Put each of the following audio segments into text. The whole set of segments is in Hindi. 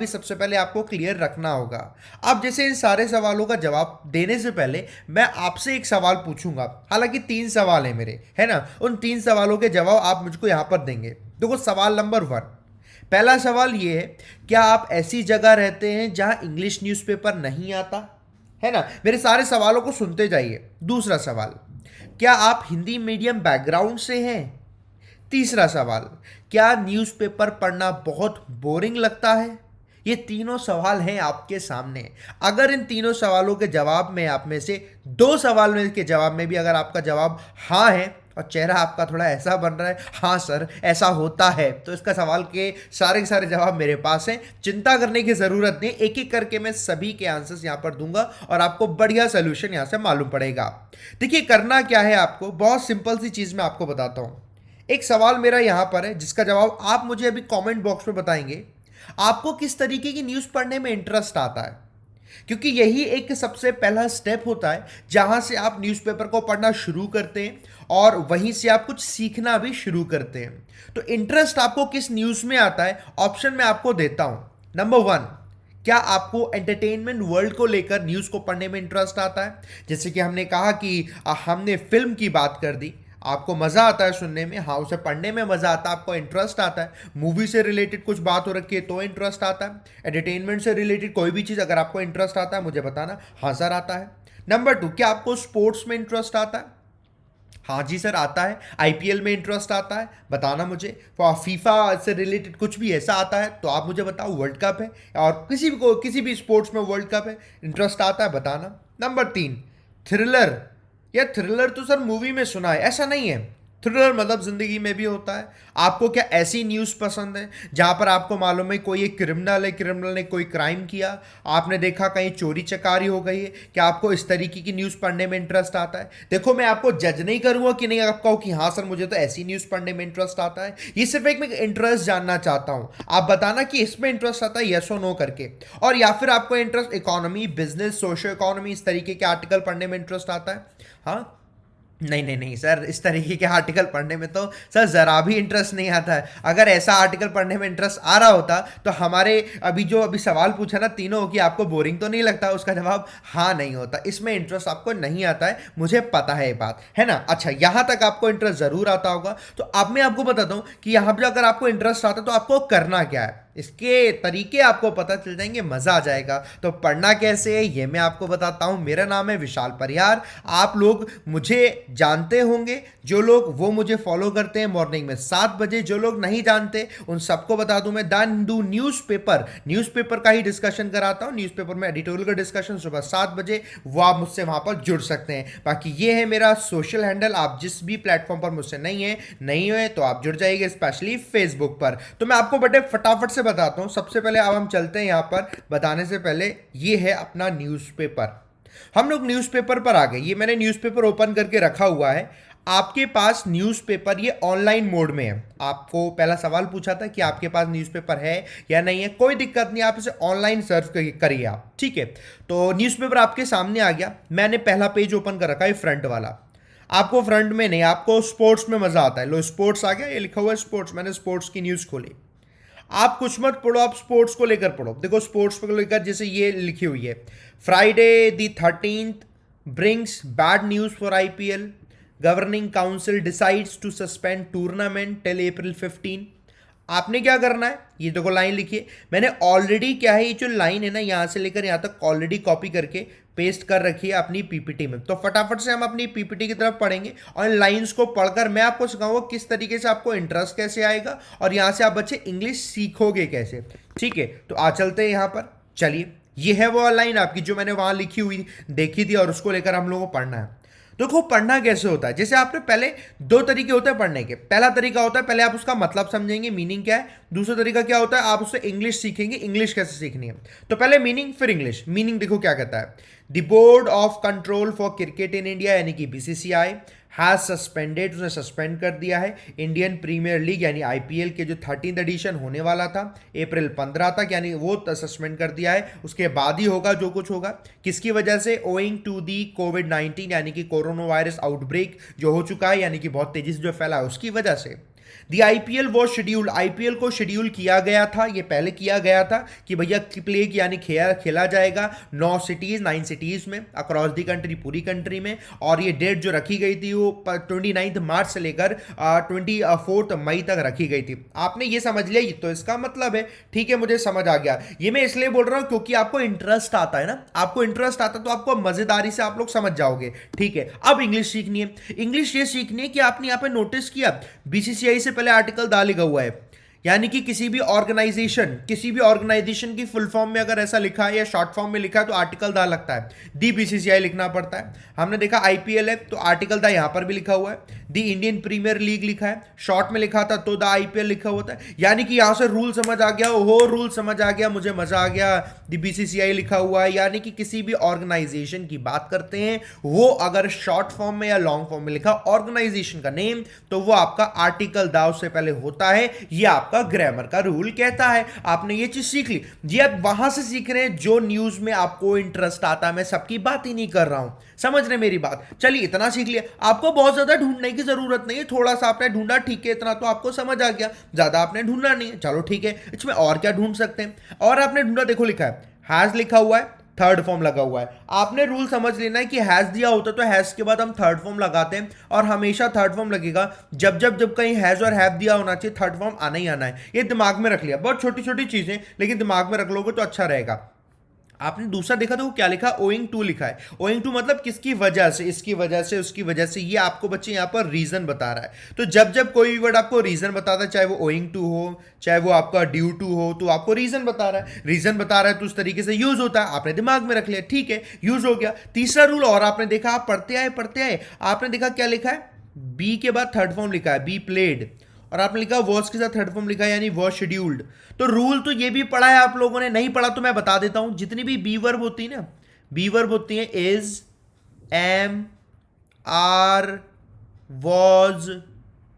भी सबसे पहले आपको क्लियर रखना होगा। अब जैसे इन सारे सवालों का जवाब देने से पहले मैं आपसे एक सवाल पूछूंगा, हालांकि 3 सवाल है मेरे, है ना। उन 3 सवालों के जवाब आप मुझको यहां पर देंगे। देखो सवाल नंबर 1, पहला सवाल ये है, क्या आप ऐसी जगह रहते हैं जहां इंग्लिश न्यूज़पेपर नहीं आता, है ना। मेरे सारे सवालों को सुनते जाइए। दूसरा सवाल, क्या आप हिंदी मीडियम बैकग्राउंड से हैं। तीसरा सवाल, क्या न्यूज़पेपर पढ़ना बहुत बोरिंग लगता है। ये तीनों सवाल हैं आपके सामने। अगर इन तीनों सवालों के जवाब में आप में से 2 सवाल में के जवाब में भी अगर आपका जवाब हाँ है और चेहरा आपका थोड़ा ऐसा बन रहा है हाँ सर ऐसा होता है, तो इसका सवाल के सारे जवाब मेरे पास हैं। चिंता करने की ज़रूरत नहीं, एक एक करके मैं सभी के आंसर्स यहाँ पर दूंगा और आपको बढ़िया सोल्यूशन यहाँ से मालूम पड़ेगा। देखिए करना क्या है, आपको बहुत सिंपल सी चीज़ मैं आपको बताता हूँ। एक सवाल मेरा यहां पर है जिसका जवाब आप मुझे अभी कमेंट बॉक्स में बताएंगे। आपको किस तरीके की न्यूज़ पढ़ने में इंटरेस्ट आता है, क्योंकि यही एक सबसे पहला स्टेप होता है जहां से आप न्यूज़पेपर को पढ़ना शुरू करते हैं और वहीं से आप कुछ सीखना भी शुरू करते हैं। तो इंटरेस्ट आपको किस न्यूज़ में आता है, ऑप्शन मैं आपको देता हूं। नंबर 1, क्या आपको एंटरटेनमेंट वर्ल्ड को लेकर न्यूज़ को पढ़ने में इंटरेस्ट आता है। जैसे कि हमने कहा कि हमने फिल्म की बात कर दी, आपको मज़ा आता है सुनने में, हाँ उसे पढ़ने में मज़ा आता है, आपको इंटरेस्ट आता है। मूवी से रिलेटेड कुछ बात हो रखी है तो इंटरेस्ट आता है। एंटरटेनमेंट से रिलेटेड कोई भी चीज़ अगर आपको इंटरेस्ट आता है मुझे बताना, हाँ सर आता है। नंबर 2, क्या आपको स्पोर्ट्स में इंटरेस्ट आता है। हाँ जी सर आता है। आईपीएल में इंटरेस्ट आता है, बताना मुझे। फीफा से रिलेटेड कुछ भी ऐसा आता है तो आप मुझे बताओ, वर्ल्ड कप है और किसी भी स्पोर्ट्स में वर्ल्ड कप है, इंटरेस्ट आता है, बताना। Number 3, thriller. या थ्रिलर तो सर मूवी में सुना है, ऐसा नहीं है। थ्रिलर मतलब जिंदगी में भी होता है। आपको क्या ऐसी न्यूज़ पसंद है जहां पर आपको मालूम है कोई एक क्रिमिनल है, क्रिमिनल ने कोई क्राइम किया, आपने देखा कहीं चोरी चकारी हो गई है, क्या आपको इस तरीके की न्यूज़ पढ़ने में इंटरेस्ट आता है। देखो मैं आपको जज नहीं करूंगा कि नहीं, आप कहो कि हाँ सर मुझे तो ऐसी न्यूज़ पढ़ने में इंटरेस्ट आता है। ये सिर्फ एक मैं इंटरेस्ट जानना चाहता हूं, आप बताना कि इसमें इंटरेस्ट आता है यस और नो करके। और या फिर आपको interest economy, business, social economy इस तरीके के आर्टिकल पढ़ने में इंटरेस्ट आता है। हाँ नहीं नहीं नहीं सर, इस तरीके के आर्टिकल पढ़ने में तो सर ज़रा भी इंटरेस्ट नहीं आता है। अगर ऐसा आर्टिकल पढ़ने में इंटरेस्ट आ रहा होता तो हमारे अभी सवाल पूछा ना तीनों कि आपको बोरिंग तो नहीं लगता, उसका जवाब हाँ नहीं होता। इसमें इंटरेस्ट आपको नहीं आता है, मुझे पता है ये बात, है ना। अच्छा यहाँ तक आपको इंटरेस्ट ज़रूर आता होगा, तो अब मैं आपको बताता हूँ कि यहाँ पर अगर आपको इंटरेस्ट आता है तो आपको करना क्या है। इसके तरीके आपको पता चल जाएंगे, मजा आ जाएगा। तो पढ़ना कैसे है ये मैं आपको बताता हूं। मेरा नाम है विशाल परिहार, आप लोग मुझे जानते होंगे, जो लोग वो मुझे फॉलो करते हैं मॉर्निंग में 7 बजे, जो लोग नहीं जानते उन सबको बता दूं मैं द हिंदू न्यूज़पेपर का ही डिस्कशन कराता हूं। न्यूज़पेपर में एडिटोरियल का डिस्कशन सुबह 7 बजे, वो आप मुझसे वहां पर जुड़ सकते हैं। बाकी ये है मेरा सोशल हैंडल, आप जिस भी प्लेटफॉर्म पर मुझसे नहीं है तो आप जुड़ जाइए, स्पेशली फेसबुक पर। तो मैं आपको बड़े फटाफट से बताता हूं। सबसे पहले अब हम चलते हैं, यहां पर बताने से पहले ये है अपना न्यूज़पेपर। हम लोग न्यूज़पेपर पर आ गए, ये मैंने न्यूज़पेपर ओपन करके रखा हुआ है। आपके पास न्यूज़पेपर ये ऑनलाइन मोड में है। आपको पहला सवाल पूछा था कि आपके पास न्यूज़पेपर है या नहीं है, कोई दिक्कत नहीं, आप इसे ऑनलाइन सर्च करिए आप, ठीक है। तो न्यूज़पेपर आपके सामने आ गया, मैंने पहला पेज ओपन कर रखा है फ्रंट वाला। आपको फ्रंट में नहीं, आपको स्पोर्ट्स में मजा आता है। लो स्पोर्ट्स आ गया, ये लिखा हुआ है स्पोर्ट्स, मैंने स्पोर्ट्स की न्यूज़ खोली। आप कुछ मत पढ़ो, आप स्पोर्ट्स को लेकर पढ़ो। देखो स्पोर्ट्स को लेकर जैसे ये लिखी हुई है, Friday the 13th brings bad news for IPL, governing council decides to suspend tournament till April 15। आपने क्या करना है, ये देखो लाइन लिखिए, मैंने ऑलरेडी क्या है, ये जो लाइन है ना यहां से लेकर यहां तक ऑलरेडी कॉपी करके पेस्ट कर रखी है अपनी पीपीटी में। तो फटाफट से हम अपनी पीपीटी की तरफ पढ़ेंगे और इन लाइंस को पढ़कर मैं आपको सिखाऊंगा किस तरीके से आपको इंटरेस्ट कैसे आएगा और यहां से आप बच्चे इंग्लिश सीखोगे कैसे, ठीक है। तो आ चलते हैं यहां पर, चलिए ये है वो लाइन आपकी जो मैंने वहां लिखी हुई देखी थी और उसको लेकर हम लोगों को पढ़ना है। देखो पढ़ना कैसे होता है, जैसे आपने पहले 2 तरीके होते हैं पढ़ने के। पहला तरीका होता है पहले आप उसका मतलब समझेंगे, मीनिंग क्या है। दूसरा तरीका क्या होता है, आप उससे इंग्लिश सीखेंगे, इंग्लिश कैसे सीखनी है। तो पहले मीनिंग फिर इंग्लिश। मीनिंग देखो क्या कहता है, the board of control for cricket in India यानी कि बीसीसीआई हैज सस्पेंडेड, उसने सस्पेंड कर दिया है इंडियन प्रीमियर लीग यानी आईपीएल के जो 13th एडिशन होने वाला था April 15 तक, यानी वो सस्पेंड कर दिया है। उसके बाद ही होगा जो कुछ होगा, किसकी वजह से, ओइंग टू दी कोविड-19 यानी कि कोरोना वायरस आउटब्रेक जो हो चुका है, यानी कि बहुत तेजी से जो फैला है उसकी वजह से। The IPL was scheduled, IPL को शेड्यूल किया गया था, ये पहले किया गया था कि भैया प्ले यानी खेला जाएगा 9 सिटीज में अक्रॉस दी कंट्री, पूरी कंट्री में। और ये डेट जो रखी गई थी वो 29 मार्च से लेकर 24 मई तक रखी गई थी। आपने ये समझ लिया, तो इसका मतलब है ठीक है, मुझे समझ आ गया। ये मैं इसलिए बोल रहा हूं क्योंकि आपको इंटरेस्ट आता है ना, आपको इंटरेस्ट आता तो आपको मजेदारी से आप लोग समझ जाओगे। ठीक है, अब इंग्लिश सीखनी है। इंग्लिश ये सीखनी है कि आपने यहां पे नोटिस किया बीसीसीआई से पहले आर्टिकल दा लिखा हुआ है, यानी कि किसी भी ऑर्गेनाइजेशन की फुल फॉर्म में अगर ऐसा लिखा है या शॉर्ट फॉर्म में लिखा है तो आर्टिकल दा लगता है, दी बीसीसीआई लिखना पड़ता है। हमने देखा आईपीएल है तो आर्टिकल दा यहां पर भी लिखा हुआ है, दी इंडियन प्रीमियर लीग लिखा है, शॉर्ट में लिखा था तो द आईपीएल लिखा होता है। यानी कि यहां से रूल समझ आ गया, ओहो रूल समझ आ गया, मुझे मजा आ गया, दी बीसीसीआई लिखा हुआ है। यानी कि किसी भी ऑर्गेनाइजेशन की बात करते हैं, वो अगर शॉर्ट फॉर्म में या लॉन्ग फॉर्म में लिखा ऑर्गेनाइजेशन का नेम, तो वो आपका आर्टिकल दा उससे पहले होता है। ये आपका ग्रामर का रूल कहता है। आपने ये चीज सीख ली जी, आप वहां से सीख रहे हैं जो न्यूज में आपको इंटरेस्ट आता है। मैं सबकी बात ही नहीं कर रहा हूं, समझ रहे मेरी बात। चलिए इतना सीख लिया, आपको बहुत ज्यादा ढूंढने की जरूरत नहीं है, थोड़ा सा आपने ढूंढा, ठीक है, इतना तो आपको समझ आ गया, ज्यादा आपने ढूंढना नहीं है। चलो ठीक है, इसमें और क्या ढूंढ सकते हैं। और आपने ढूंढा, देखो लिखा है हैज लिखा हुआ है, थर्ड फॉर्म लगा हुआ है। आपने रूल समझ लेना है कि हैज दिया होता तो हैज के बाद हम थर्ड फॉर्म लगाते हैं, और हमेशा थर्ड फॉर्म लगेगा जब कहीं हैज और हैव दिया होना चाहिए, थर्ड फॉर्म आना ही आना है। ये दिमाग में रख लिया, बहुत छोटी छोटी चीजें, लेकिन दिमाग में रख लोगे तो अच्छा रहेगा। आपने दूसरा देखा तो वो क्या लिखा, ओइंग टू लिखा है। ओइंग टू मतलब किसकी वजह से, इसकी वजह से, उसकी वजह से। ये आपको बच्चे यहां पर रीजन बता रहा है। तो जब कोई वर्ड आपको रीजन बताता है, चाहे वो ओइंग टू हो, चाहे वो आपका ड्यू टू हो, तो आपको रीजन बता रहा है। रीजन बता रहा है तो उस तरीके से यूज होता है, आपने दिमाग में रख लिया, ठीक है, यूज हो गया। तीसरा रूल और आपने देखा, आप पढ़ते आए, आपने देखा क्या लिखा है, बी के बाद थर्ड फॉर्म लिखा है, बी प्लेड, और आपने लिखा वॉज के साथ थर्ड फॉर्म लिखा है, यानी वॉज शेड्यूल्ड। तो रूल तो ये भी पढ़ा है आप लोगों ने, नहीं पढ़ा तो मैं बता देता हूं। जितनी भी बी वर्ब होती है ना, बी वर्ब होती है इज, एम, आर, वॉज,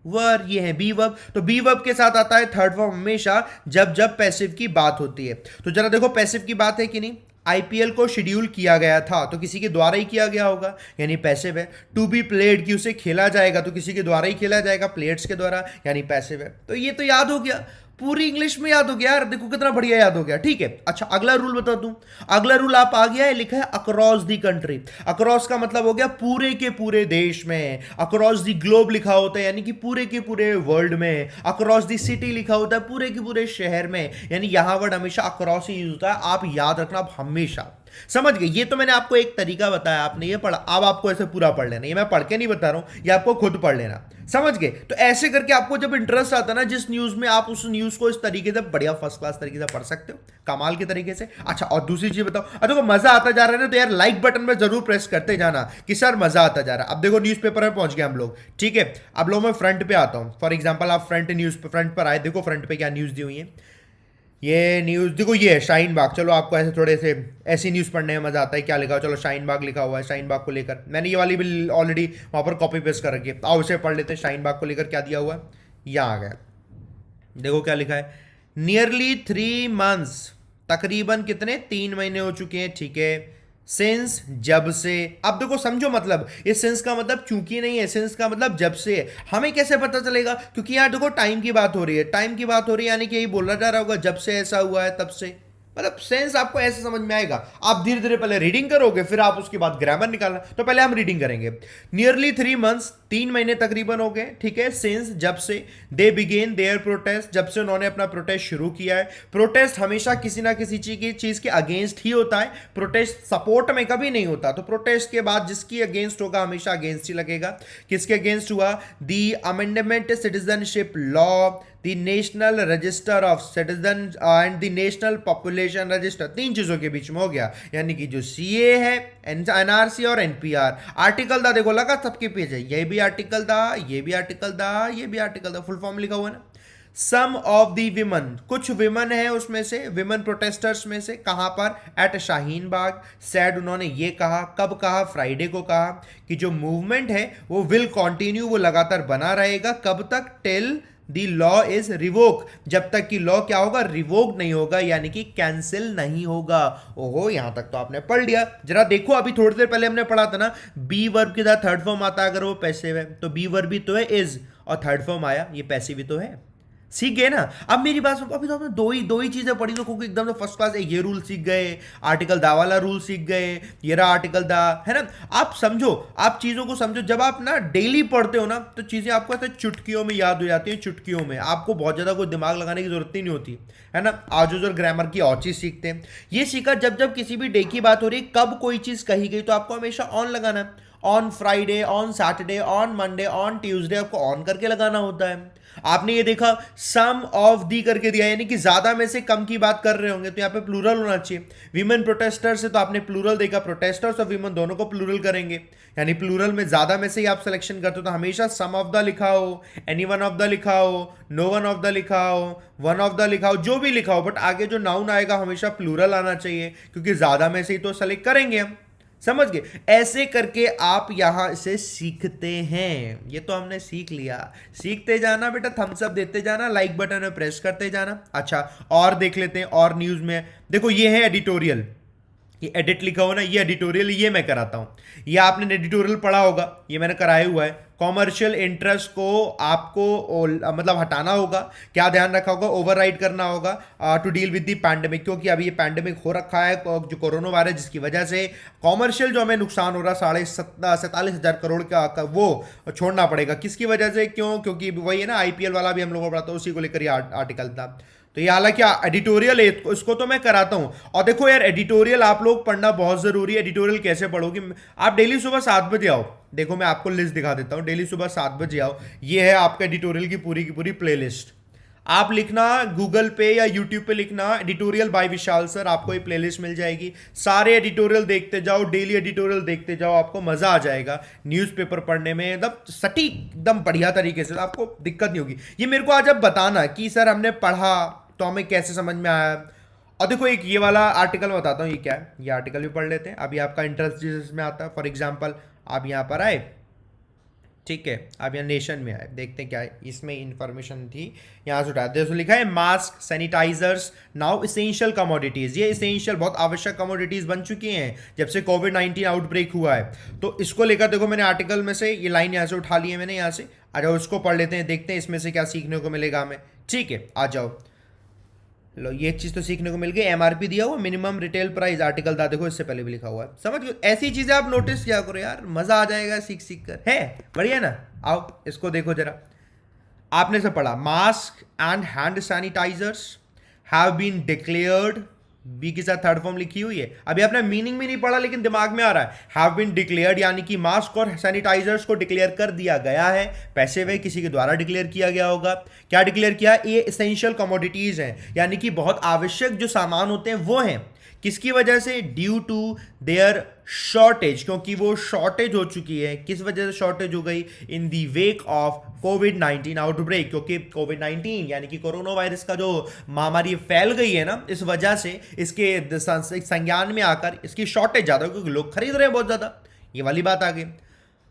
वर, ये है बी वर्ब। तो बी वर्ब के साथ आता है थर्ड फॉर्म हमेशा जब पैसिव की बात होती है। तो जरा देखो पैसिव की बात है कि नहीं। आईपीएल को शेड्यूल किया गया था तो किसी के द्वारा ही किया गया होगा, यानी पैसिव है। टू बी प्लेड कि उसे खेला जाएगा तो किसी के द्वारा ही खेला जाएगा, प्लेयर्स के द्वारा, यानी पैसिव है। तो ये तो याद हो गया, पूरी इंग्लिश में याद हो गया यार, देखो कितना बढ़िया याद हो गया। ठीक है, अच्छा अगला रूल बता दूं। अगला रूल आप आ गया है, लिखा है अक्रॉस दी कंट्री। अक्रॉस का मतलब हो गया पूरे के पूरे देश में। अक्रॉस दी ग्लोब लिखा होता है, यानी कि पूरे के पूरे वर्ल्ड में। अक्रॉस दी सिटी लिखा होता है, पूरे के पूरे शहर में, यानी यहां वर्ड हमेशा अक्रॉस ही यूज होता है। आप याद रखना, आप हमेशा समझ गए। ये तो मैंने आपको एक तरीका बताया, आपने ये पढ़ा, अब आपको ऐसे पूरा पढ़ लेना। ये मैं पढ़ के नहीं बता रहा हूं, ये आपको खुद पढ़ लेना, समझ गए। तो ऐसे करके आपको जब इंटरेस्ट आता है ना जिस न्यूज में, आप उस न्यूज को इस तरीके से बढ़िया फर्स्ट क्लास तरीके से पढ़ सकते हो, कमाल के तरीके से। अच्छा और दूसरी चीज बताओ, अगर देखो मजा आता जा रहा है ना, तो यार लाइक बटन में जरूर प्रेस करते जाना कि सर मजा आता जा रहा है। अब देखो न्यूज़पेपर में पहुंच गए हम लोग, ठीक है। अब लोग मैं फ्रंट पे आता हूं, फॉर एग्जाम्पल आप फ्रंट पर आए, देखो फ्रंट पे क्या न्यूज दी हुई है। ये न्यूज़ देखो, ये है शाहीन बाग। चलो आपको ऐसे थोड़े से ऐसी न्यूज़ पढ़ने में मजा आता है, क्या लिखा हो, चलो शाहीन बाग लिखा हुआ है। शाहीन बाग को लेकर मैंने ये वाली भी ऑलरेडी वहाँ पर कॉपी पेस्ट कर रखी है, आओ उसे पढ़ लेते हैं। शाहीन बाग को लेकर क्या दिया हुआ है, यहाँ आ गया, देखो क्या लिखा है। नियरली 3 months, तकरीबन कितने, 3 महीने हो चुके हैं, ठीक है। सिंस, जब से। अब देखो समझो मतलब, ये सिंस का मतलब चूंकि नहीं है, सिंस का मतलब जब से है। हमें कैसे पता चलेगा, क्योंकि यहाँ देखो टाइम की बात हो रही है, टाइम की बात हो रही है, यानी कि यही बोला जा रहा होगा जब से ऐसा हुआ है, तब से। मतलब सेंस आपको ऐसे समझ में आएगा। आप धीरे धीरे पहले रीडिंग करोगे, फिर आप उसके बाद ग्रामर निकालना। तो पहले हम रीडिंग करेंगे। नियरली 3 months, 3 महीने तकरीबन हो गए, ठीक है। सिंस, जब से। दे बिगेन देयर प्रोटेस्ट, जब से उन्होंने अपना प्रोटेस्ट शुरू किया है। प्रोटेस्ट हमेशा किसी ना किसी चीज के अगेंस्ट ही होता है, प्रोटेस्ट सपोर्ट में कभी नहीं होता। तो प्रोटेस्ट के बाद जिसकी अगेंस्ट होगा हमेशा अगेंस्ट ही लगेगा। किसके अगेंस्ट हुआ, the amendment citizenship law, the national register of citizen and the national population register, 3 चीजों के बीच में हो गया। यानी कि जो सीए है, एनआरसी और एनपीआर। आर्टिकल दा देखो लगा सबके पेज है, ये भी आर्टिकल दा, ये भी आर्टिकल दा, ये भी आर्टिकल दा, फुल फॉर्म लिखा हुआ है ना। सम ऑफ दी विमन, कुछ विमन है उसमें से, विमन प्रोटेस्टर्स में से। कहां पर, एट शाहीन बाग। सैड, उन्होंने ये कहा, कब कहा, फ्राइडे को कहा कि जो मूवमेंट है वो विल कंटिन्यू, वो लगातार बना रहेगा। कब तक, till the law is revoke, जब तक कि लॉ क्या होगा, रिवोक नहीं होगा, यानी कि कैंसिल नहीं होगा। ओहो, यहां तक तो आपने पढ़ लिया। जरा देखो, अभी थोड़ी देर पहले हमने पढ़ा था ना, बी वर्ब के साथ थर्ड फॉर्म आता है अगर वो पैसिव है, तो बी वर्ब भी तो है इज, और थर्ड फॉर्म आया, ये पैसिव भी तो है। सीख गए ना। अब मेरी बात सुनो, अभी तो आपने दो ही चीजें पढ़ी तो क्योंकि एकदम से फर्स्ट क्लास ये रूल सीख गए, आर्टिकल दा वाला रूल सीख गए, ये रहा आर्टिकल दा, है ना। आप समझो, आप चीजों को समझो। जब आप ना डेली पढ़ते हो ना तो चीजें आपको ऐसे चुटकियों में याद हो जाती है, चुटकियों में। आपको बहुत ज्यादा कोई दिमाग लगाने की जरूरत ही नहीं होती, है ना। आज जो ग्रामर की और चीज सीखते हैं, ये सीखा जब जब किसी भी डे की बात हो रही है, कब कोई चीज कही गई तो आपको हमेशा ऑन लगाना है। On Friday, on Saturday, on Monday, on Tuesday आपको ऑन करके लगाना होता है। आपने ये देखा सम ऑफ दी करके दिया, यानी कि ज्यादा में से कम की बात कर रहे होंगे तो यहाँ पे प्लूरल होना चाहिए। विमेन प्रोटेस्टर्स है तो आपने प्लूरल देखा, प्रोटेस्टर्स और विमेन दोनों को प्लूरल करेंगे, यानी प्लूरल में ज्यादा में से ही आप सिलेक्शन करते हो तो हमेशा सम ऑफ द लिखा हो, एनी वन ऑफ द लिखा हो, नो वन ऑफ द लिखा हो, वन ऑफ द लिखा हो, जो भी लिखा हो, बट आगे जो नाउन आएगा हमेशा प्लूरल आना चाहिए, क्योंकि ज्यादा में से ही तो सेलेक्ट करेंगे हम। समझ गए। ऐसे करके आप यहां से सीखते हैं। ये तो हमने सीख लिया। सीखते जाना बेटा, थम्स अप देते जाना, लाइक बटन में प्रेस करते जाना। अच्छा, और देख लेते हैं और न्यूज में। देखो ये है एडिटोरियल, ये एडिट लिखा हो ना, ये एडिटोरियल, ये मैं कराता हूं। ये आपने एडिटोरियल पढ़ा होगा, ये मैंने कराया हुआ है। कॉमर्शियल इंटरेस्ट को आपको मतलब हटाना होगा। क्या ध्यान रखा होगा? ओवरराइड करना होगा to deal with the pandemic, क्योंकि अभी ये पैंडेमिक हो रखा है जो कोरोना वायरस, जिसकी वजह से कॉमर्शियल जो हमें नुकसान हो रहा है 47,000 करोड़ का वो छोड़ना पड़ेगा। किसकी वजह से? क्यों? क्योंकि वही है ना, आईपीएल वाला भी हम लोगों को पढ़ा था, उसी को लेकर ये आर्टिकल था। तो ये हालांकि एडिटोरियल है, इसको तो मैं कराता हूं। और देखो यार, एडिटोरियल आप लोग पढ़ना बहुत जरूरी है। एडिटोरियल कैसे पढ़ोगे? आप डेली सुबह 7 बजे आओ। देखो मैं आपको लिस्ट दिखा देता हूं, डेली सुबह 7 बजे आओ। ये है आपका एडिटोरियल की पूरी प्लेलिस्ट। आप लिखना गूगल पे या यूट्यूब पे लिखना एडिटोरियल बाय विशाल सर, आपको ये प्लेलिस्ट मिल जाएगी। सारे एडिटोरियल देखते जाओ, डेली एडिटोरियल देखते जाओ, आपको मजा आ जाएगा न्यूज़पेपर पढ़ने में, एकदम सटीक, एकदम बढ़िया तरीके से, आपको दिक्कत नहीं होगी। ये मेरे को आज अब बताना कि सर हमने पढ़ा तो हमें कैसे समझ में आया। और देखो एक ये वाला आर्टिकल मैं बताता हूँ ये क्या है, ये आर्टिकल भी पढ़ लेते हैं। अभी आपका इंटरेस्ट जिसमें आता है, फॉर एग्जाम्पल आप यहाँ पर आए, ठीक है, आप यहाँ नेशन में आए, देखते हैं क्या है इसमें इंफॉर्मेशन थी। यहाँ से उठाते हैं, लिखा है mask, sanitisers now essential commodities. ये इसेंशियल, बहुत आवश्यक कमोडिटीज बन चुकी हैं जब से कोविड-19 आउटब्रेक हुआ है। तो इसको लेकर देखो मैंने आर्टिकल में से ये लाइन यहाँ से उठा ली है मैंने यहाँ से। आ जाओ इसको पढ़ लेते हैं, देखते हैं इसमें से क्या सीखने को मिलेगा हमें। ठीक है, आ जाओ। लो ये चीज तो सीखने को मिल गई। एमआरपी दिया हुआ, मिनिमम रिटेल प्राइस, आर्टिकल था देखो, इससे पहले भी लिखा हुआ है। समझ गए? ऐसी चीजें आप नोटिस किया करो यार, मजा आ जाएगा सीख सीख कर। है बढ़िया ना? आओ इसको देखो जरा। आपने से पढ़ा mask and hand sanitisers have been declared, B के साथ थर्ड फॉर्म लिखी हुई है। अभी आपने मीनिंग भी नहीं पढ़ा लेकिन दिमाग में आ रहा है। हैव बीन डिक्लेयर्ड यानी कि मास्क और सैनिटाइजर्स को डिक्लेयर कर दिया गया है, पैसे वे किसी के द्वारा डिक्लेयर किया गया होगा। क्या डिक्लेयर किया? ये एसेंशियल कमोडिटीज हैं, यानी कि बहुत आवश्यक जो सामान होते हैं वो हैं। किसकी वजह से? ड्यू टू देयर शॉर्टेज, क्योंकि वो शॉर्टेज हो चुकी है। किस वजह से शॉर्टेज हो गई? इन दी वेक ऑफ कोविड-19 आउटब्रेक, क्योंकि कोविड-19 यानी कि कोरोना वायरस का जो महामारी फैल गई है ना, इस वजह से इसके संज्ञान में आकर इसकी शॉर्टेज ज़्यादा, क्योंकि लोग खरीद रहे हैं बहुत ज़्यादा। ये वाली बात आ गई।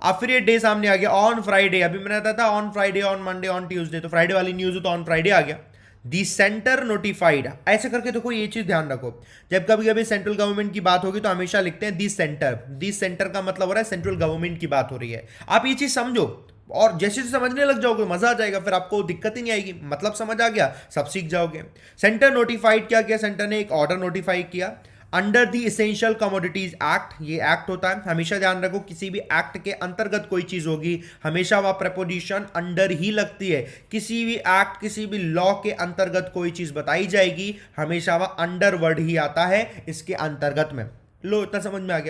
अब फिर ये डे सामने आ गया, ऑन फ्राइडे। अभी मैंने बताया था on Friday, on Monday, on Tuesday, तो फ्राइडे वाली न्यूज़ तो ऑन फ्राइडे आ गया। दी सेंटर नोटिफाइड, ऐसे करके देखो ये चीज ध्यान रखो, जब कभी कभी सेंट्रल गवर्नमेंट की बात होगी तो हमेशा लिखते हैं दी सेंटर। दी सेंटर का मतलब हो रहा है सेंट्रल गवर्नमेंट की बात हो रही है। आप ये चीज समझो और जैसे समझने लग जाओगे मजा आ जाएगा, फिर आपको दिक्कत ही नहीं आएगी। मतलब समझ आ गया, सब सीख जाओगे। सेंटर नोटिफाइड क्या किया? सेंटर ने एक ऑर्डर नोटिफाई किया under the essential commodities act. ये एक्ट होता है, हमेशा ध्यान रखो, किसी भी एक्ट के अंतर्गत कोई चीज होगी हमेशा वह प्रपोजिशन अंडर ही लगती है। किसी भी एक्ट, किसी भी लॉ के अंतर्गत कोई चीज बताई जाएगी हमेशा वह अंडर वर्ड ही आता है इसके अंतर्गत में। लो इतना समझ में आ गया।